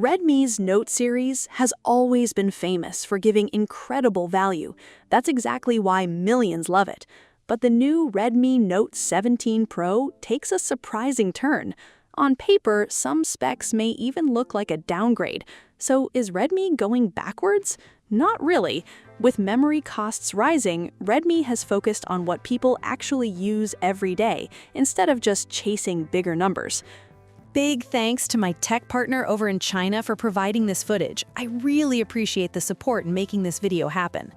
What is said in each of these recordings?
Redmi's Note series has always been famous for giving incredible value. That's exactly why millions love it. But the new Redmi Note 17 Pro takes a surprising turn. On paper, some specs may even look like a downgrade. So is Redmi going backwards? Not really. With memory costs rising, Redmi has focused on what people actually use every day, instead of just chasing bigger numbers. Big thanks to my tech partner over in China for providing this footage. I really appreciate the support in making this video happen.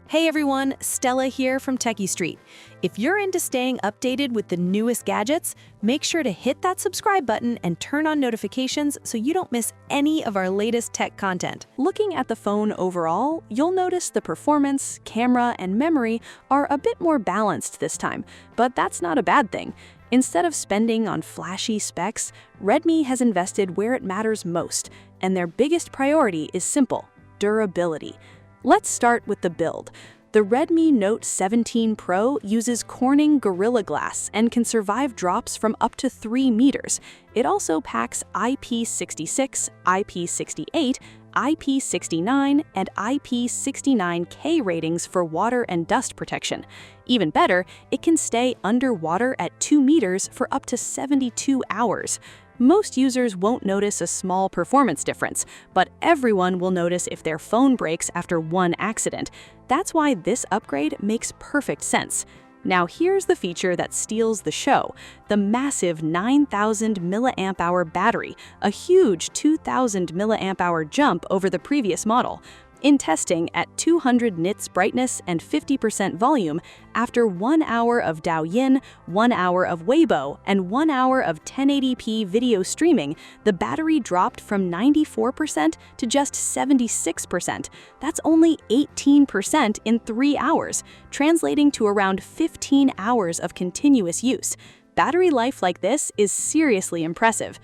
Hey everyone, Stella here from Techie Street. If you're into staying updated with the newest gadgets, make sure to hit that subscribe button and turn on notifications so you don't miss any of our latest tech content. Looking at the phone overall, you'll notice the performance, camera, and memory are a bit more balanced this time, but that's not a bad thing. Instead of spending on flashy specs, Redmi has invested where it matters most, and their biggest priority is simple: durability. Let's start with the build. The Redmi Note 17 Pro uses Corning Gorilla Glass and can survive drops from up to 3 meters. It also packs IP66, IP68, IP69, and IP69K ratings for water and dust protection. Even better, it can stay underwater at 2 meters for up to 72 hours. Most users won't notice a small performance difference, but everyone will notice if their phone breaks after one accident. That's why this upgrade makes perfect sense. Now here's the feature that steals the show: the massive 9,000 mAh battery, a huge 2,000 mAh jump over the previous model. In testing at 200 nits brightness and 50% volume, after 1 hour of Douyin, 1 hour of Weibo, and 1 hour of 1080p video streaming, the battery dropped from 94% to just 76%. That's only 18% in 3 hours, translating to around 15 hours of continuous use. Battery life like this is seriously impressive.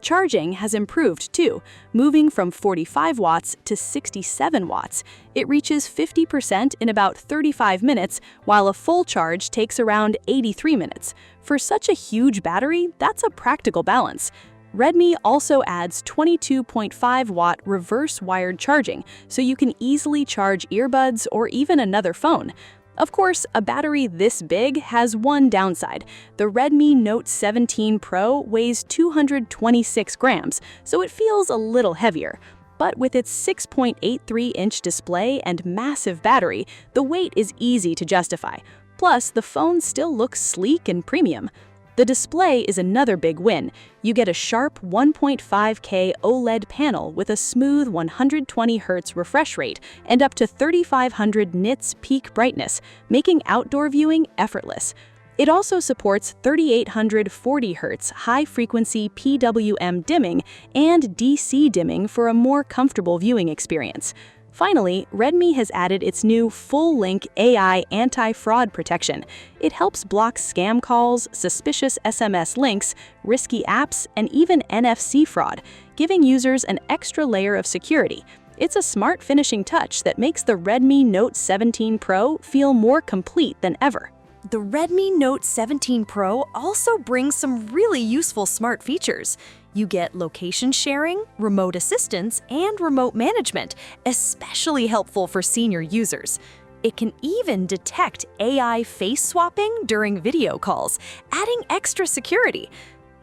Charging has improved too, moving from 45 watts to 67 watts. It reaches 50% in about 35 minutes, while a full charge takes around 83 minutes. For such a huge battery, that's a practical balance. Redmi also adds 22.5-watt reverse wired charging, so you can easily charge earbuds or even another phone. Of course, a battery this big has one downside. The Redmi Note 17 Pro weighs 226 grams, so it feels a little heavier. But with its 6.83-inch display and massive battery, the weight is easy to justify. Plus, the phone still looks sleek and premium. The display is another big win. You get a sharp 1.5K OLED panel with a smooth 120Hz refresh rate and up to 3,500 nits peak brightness, making outdoor viewing effortless. It also supports 3,840Hz high-frequency PWM dimming and DC dimming for a more comfortable viewing experience. Finally, Redmi has added its new full-link AI anti-fraud protection. It helps block scam calls, suspicious SMS links, risky apps, and even NFC fraud, giving users an extra layer of security. It's a smart finishing touch that makes the Redmi Note 17 Pro feel more complete than ever. The Redmi Note 17 Pro also brings some really useful smart features. You get location sharing, remote assistance, and remote management, especially helpful for senior users. It can even detect AI face swapping during video calls, adding extra security.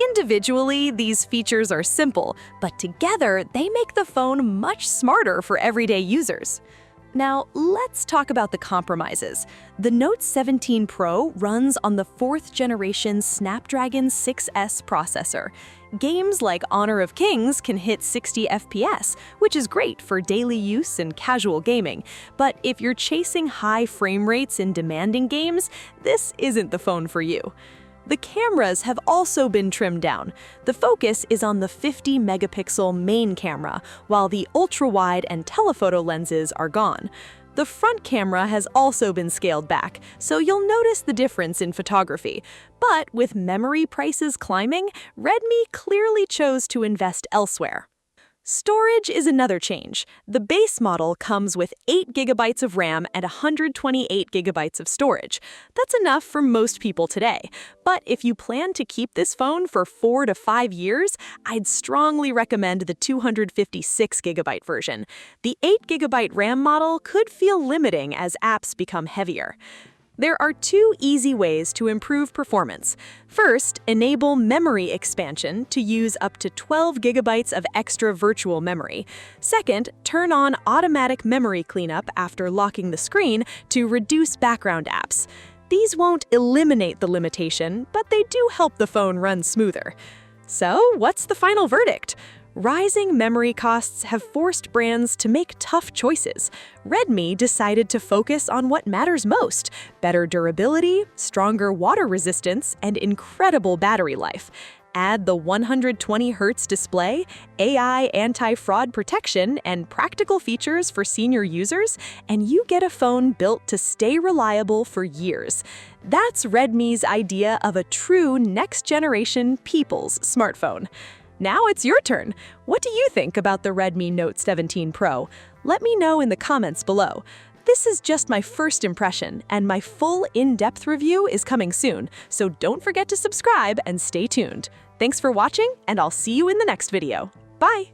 Individually, these features are simple, but together they make the phone much smarter for everyday users. Now, let's talk about the compromises. The Note 17 Pro runs on the 4th generation Snapdragon 6S processor. Games like Honor of Kings can hit 60 FPS, which is great for daily use and casual gaming. But if you're chasing high frame rates in demanding games, this isn't the phone for you. The cameras have also been trimmed down. The focus is on the 50-megapixel main camera, while the ultra-wide and telephoto lenses are gone. The front camera has also been scaled back, so you'll notice the difference in photography. But with memory prices climbing, Redmi clearly chose to invest elsewhere. Storage is another change. The base model comes with 8 gigabytes of RAM and 128 gigabytes of storage. That's enough for most people today. But if you plan to keep this phone for 4 to 5 years, I'd strongly recommend the 256 gigabyte version. The 8 gigabyte RAM model could feel limiting as apps become heavier. There are 2 easy ways to improve performance. First, enable memory expansion to use up to 12 gigabytes of extra virtual memory. Second, turn on automatic memory cleanup after locking the screen to reduce background apps. These won't eliminate the limitation, but they do help the phone run smoother. So, what's the final verdict? Rising memory costs have forced brands to make tough choices. Redmi decided to focus on what matters most: better durability, stronger water resistance, and incredible battery life. Add the 120Hz display, AI anti-fraud protection, and practical features for senior users, and you get a phone built to stay reliable for years. That's Redmi's idea of a true next-generation people's smartphone. Now it's your turn. What do you think about the Redmi Note 17 Pro? Let me know in the comments below. This is just my first impression, and my full in-depth review is coming soon, so don't forget to subscribe and stay tuned. Thanks for watching, and I'll see you in the next video. Bye!